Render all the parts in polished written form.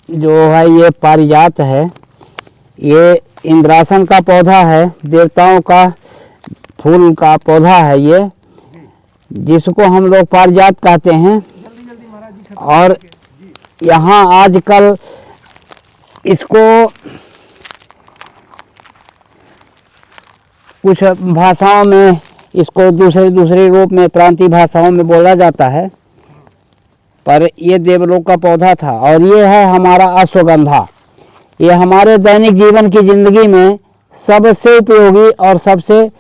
जो है ये पारिजात है, ये इंद्रासन का पौधा है, देवताओं का फूल का पौधा है ये, जिसको हम लोग पारिजात कहते हैं। और यहाँ आजकल इसको कुछ भाषाओं में इसको दूसरे रूप में प्रांतीय भाषाओं में बोला जाता है, पर ये देवलोक का पौधा था। और ये है हमारा अश्वगंधा। ये हमारे दैनिक जीवन की जिंदगी में सबसे उपयोगी और सबसे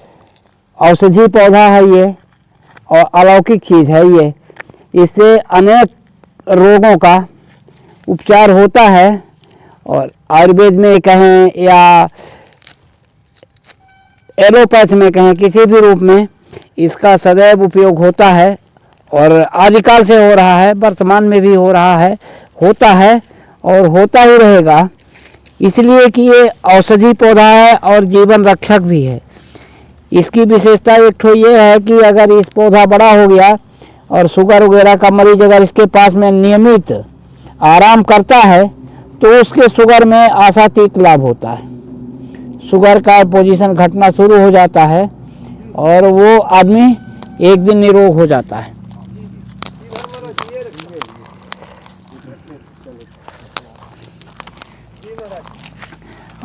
औषधि पौधा है ये, और अलौकिक चीज़ है ये। इससे अनेक रोगों का उपचार होता है, और आयुर्वेद में कहें या एलोपैथ में कहें, किसी भी रूप में इसका सदैव उपयोग होता है। और आदिकाल से हो रहा है, वर्तमान में भी हो रहा है, होता है और होता ही रहेगा, इसलिए कि ये औषधि पौधा है और जीवन रक्षक भी है। इसकी विशेषता एक तो ये है कि अगर इस पौधा बड़ा हो गया और शुगर वगैरह का मरीज अगर इसके पास में नियमित आराम करता है तो उसके शुगर में आशातीत लाभ होता है। शुगर का पोजीशन घटना शुरू हो जाता है और वो आदमी एक दिन निरोग हो जाता है।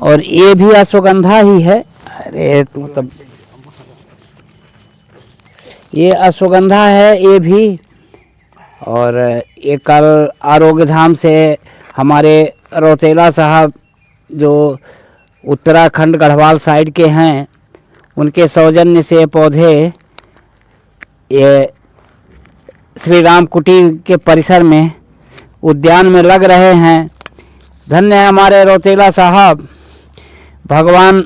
और ये भी अश्वगंधा ही है। अरे तू तब ये अश्वगंधा है ये भी। और ये कल आरोग्य धाम से हमारे रौतेला साहब जो उत्तराखंड गढ़वाल साइड के हैं, उनके सौजन्य से पौधे ये श्री राम कुटी के परिसर में उद्यान में लग रहे हैं। धन्य है हमारे रौतेला साहब, भगवान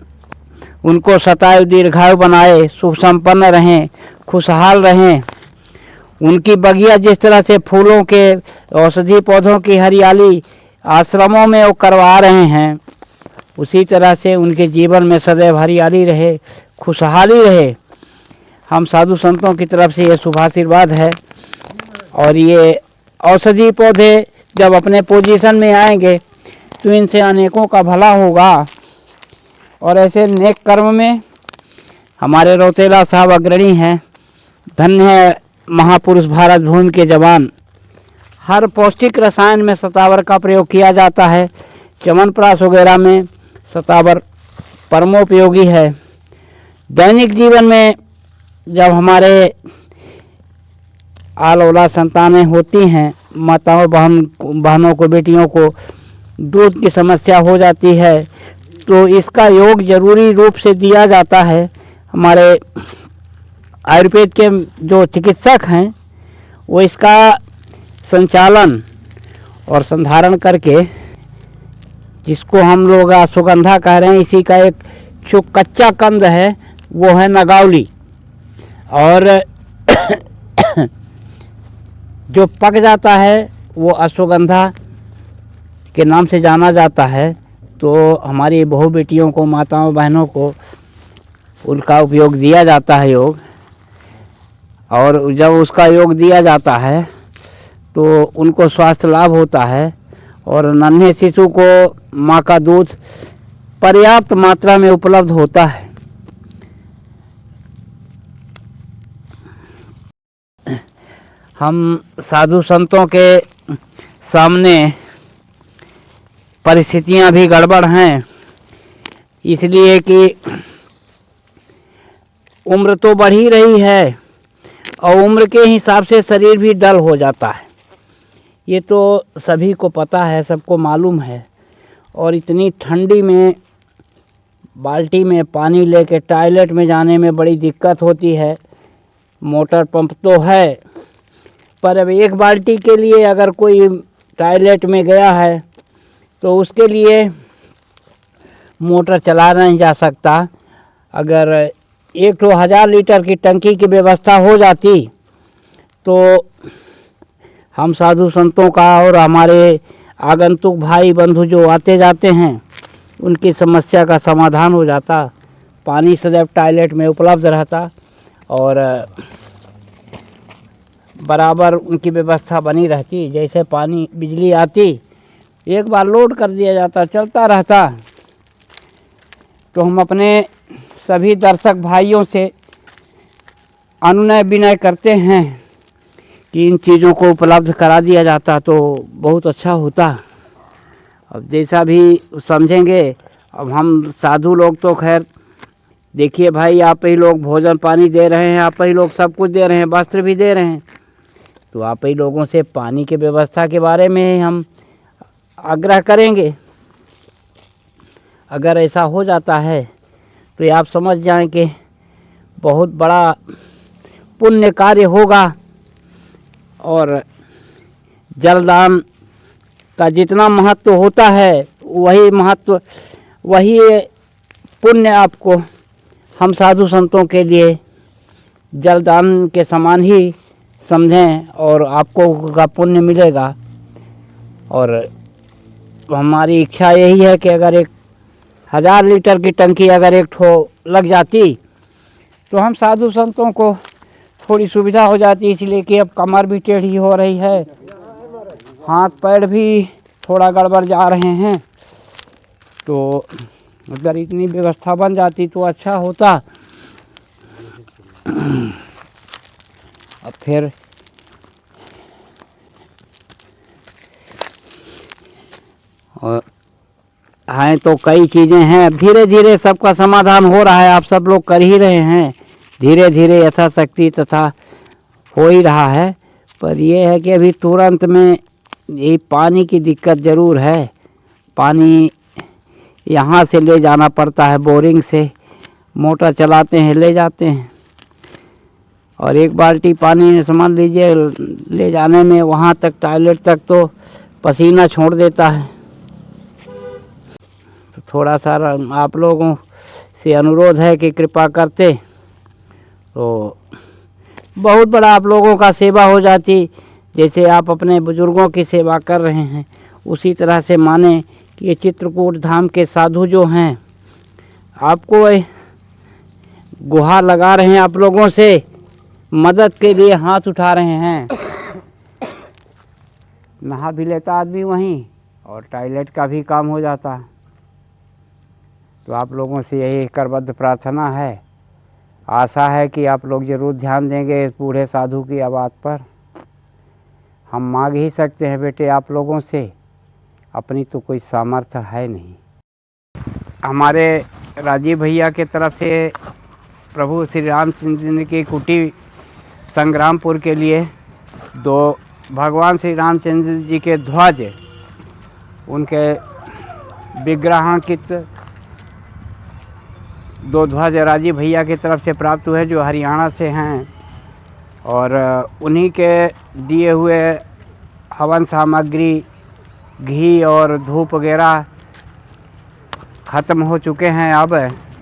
उनको सतायु दीर्घायु बनाए, सुख संपन्न रहें, खुशहाल रहें। उनकी बगिया जिस तरह से फूलों के औषधि पौधों की हरियाली आश्रमों में वो करवा रहे हैं, उसी तरह से उनके जीवन में सदैव हरियाली रहे, खुशहाली रहे। हम साधु संतों की तरफ से ये शुभाशीर्वाद है। और ये औषधि पौधे जब अपने पोजीशन में आएंगे तो इनसे अनेकों का भला होगा। और ऐसे नेक कर्म में हमारे रौतेला साहब अग्रणी हैं। धन्य है महापुरुष भारत भूमि के जवान। हर पौष्टिक रसायन में सतावर का प्रयोग किया जाता है। च्यवनप्राश वगैरह में सतावर परमोपयोगी है। दैनिक जीवन में जब हमारे आल औलाद संतानें होती हैं, माताओं बहनों को, बेटियों को दूध की समस्या हो जाती है, तो इसका योग जरूरी रूप से दिया जाता है। हमारे आयुर्वेद के जो चिकित्सक हैं वो इसका संचालन और संधारण करके, जिसको हम लोग अश्वगंधा कह रहे हैं, इसी का एक जो कच्चा कंद है वो है नगावली, और जो पक जाता है वो अश्वगंधा के नाम से जाना जाता है। तो हमारी बहू बेटियों को, माताओं बहनों को उनका उपयोग दिया जाता है योग। और जब उसका योग दिया जाता है तो उनको स्वास्थ्य लाभ होता है, और नन्हे शिशु को माँ का दूध पर्याप्त मात्रा में उपलब्ध होता है। हम साधु संतों के सामने परिस्थितियां भी गड़बड़ हैं, इसलिए कि उम्र तो बढ़ ही रही है और उम्र के हिसाब से शरीर भी डल हो जाता है। ये तो सभी को पता है, सबको मालूम है। और इतनी ठंडी में बाल्टी में पानी लेके टॉयलेट में जाने में बड़ी दिक्कत होती है। मोटर पंप तो है, पर अब एक बाल्टी के लिए अगर कोई टॉयलेट में गया है तो उसके लिए मोटर चला नहीं जा सकता। अगर 1000 लीटर की टंकी की व्यवस्था हो जाती तो हम साधु संतों का और हमारे आगंतुक भाई बंधु जो आते जाते हैं उनकी समस्या का समाधान हो जाता। पानी सदैव टॉयलेट में उपलब्ध रहता और बराबर उनकी व्यवस्था बनी रहती। जैसे पानी बिजली आती, एक बार लोड कर दिया जाता, चलता रहता। तो हम अपने सभी दर्शक भाइयों से अनुनय विनय करते हैं कि इन चीज़ों को उपलब्ध करा दिया जाता तो बहुत अच्छा होता। अब जैसा भी समझेंगे। अब हम साधु लोग तो खैर देखिए भाई, आप ही लोग भोजन पानी दे रहे हैं, आप ही लोग सब कुछ दे रहे हैं, वस्त्र भी दे रहे हैं, तो आप ही लोगों से पानी की व्यवस्था के बारे में हम आग्रह करेंगे। अगर ऐसा हो जाता है तो आप समझ जाएं कि बहुत बड़ा पुण्य कार्य होगा। और जलदान का जितना महत्व होता है वही पुण्य आपको हम साधु संतों के लिए जलदान के समान ही समझें और आपको का पुण्य मिलेगा। और हमारी इच्छा यही है कि अगर 1000 लीटर की टंकी अगर एक ठो लग जाती तो हम साधु संतों को थोड़ी सुविधा हो जाती। इसलिए कि अब कमर भी टेढ़ी हो रही है, हाथ पैर भी थोड़ा गड़बड़ जा रहे हैं, तो अगर इतनी व्यवस्था बन जाती तो अच्छा होता। अब फिर और हैं तो कई चीज़ें हैं। अब धीरे धीरे सबका समाधान हो रहा है, आप सब लोग कर ही रहे हैं, धीरे धीरे यथाशक्ति तथा हो ही रहा है। पर यह है कि अभी तुरंत में यही पानी की दिक्कत ज़रूर है। पानी यहाँ से ले जाना पड़ता है, बोरिंग से मोटर चलाते हैं ले जाते हैं, और एक बाल्टी पानी समझ लीजिए ले जाने में वहाँ तक टॉयलेट तक तो पसीना छोड़ देता है। तो थोड़ा सा आप लोगों से अनुरोध है कि कृपा करते तो बहुत बड़ा आप लोगों का सेवा हो जाती। जैसे आप अपने बुजुर्गों की सेवा कर रहे हैं उसी तरह से माने कि ये चित्रकूट धाम के साधु जो हैं आपको गुहार लगा रहे हैं, आप लोगों से मदद के लिए हाथ उठा रहे हैं। नहा भी लेता आदमी वहीं और टॉयलेट का भी काम हो जाता। तो आप लोगों से यही करबद्ध प्रार्थना है, आशा है कि आप लोग ज़रूर ध्यान देंगे इस बूढ़े साधु की आवाज़ पर। हम मांग ही सकते हैं बेटे आप लोगों से, अपनी तो कोई सामर्थ्य है नहीं। हमारे राजीव भैया के तरफ से प्रभु श्री रामचंद्र की कुटी संग्रामपुर के लिए 2 भगवान श्री रामचंद्र जी के ध्वज, उनके विग्रहांकित 2 ध्वज राजीव भैया की तरफ से प्राप्त हुए जो हरियाणा से हैं। और उन्हीं के दिए हुए हवन सामग्री, घी और धूप वगैरह ख़त्म हो चुके हैं। अब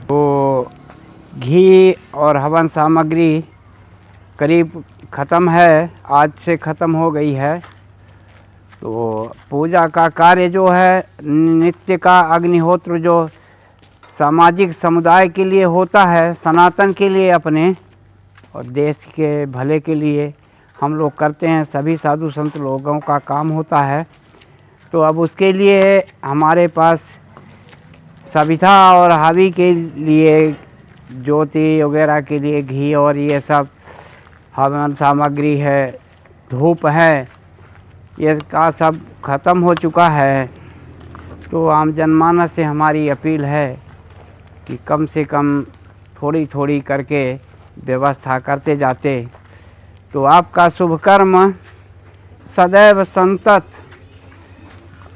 तो घी और हवन सामग्री करीब ख़त्म है, आज से ख़त्म हो गई है। तो पूजा का कार्य जो है, नित्य का अग्निहोत्र जो सामाजिक समुदाय के लिए होता है, सनातन के लिए अपने और देश के भले के लिए हम लोग करते हैं, सभी साधु संत लोगों का काम होता है। तो अब उसके लिए हमारे पास सविता और हावी के लिए ज्योति वगैरह के लिए घी और ये सब हवन सामग्री है, धूप है, ये का सब ख़त्म हो चुका है। तो आम जनमानस से हमारी अपील है कि कम से कम थोड़ी थोड़ी करके व्यवस्था करते जाते तो आपका शुभ कर्म सदैव संतत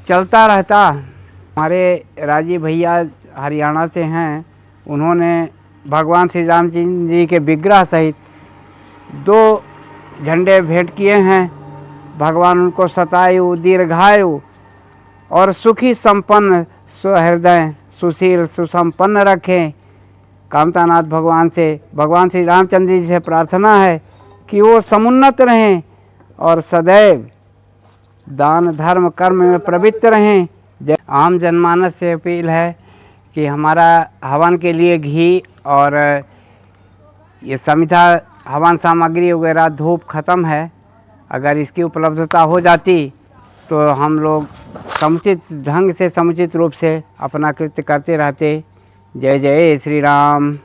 चलता रहता। हमारे राजीव भैया हरियाणा से हैं, उन्होंने भगवान श्री रामचंद्र जी के विग्रह सहित 2 झंडे भेंट किए हैं। भगवान उनको शतायु दीर्घायु और सुखी संपन्न सहृदय सुशील सुसंपन्न रखें। कामतानाथ भगवान से, भगवान श्री रामचंद्र जी से प्रार्थना है कि वो समुन्नत रहें और सदैव दान धर्म कर्म में प्रवृत्त रहें। आम जनमानस से अपील है कि हमारा हवन के लिए घी और ये समिधा हवन सामग्री वगैरह धूप ख़त्म है, अगर इसकी उपलब्धता हो जाती तो हम लोग समुचित ढंग से समुचित रूप से अपना कृत्य करते रहते। जय जय श्री राम।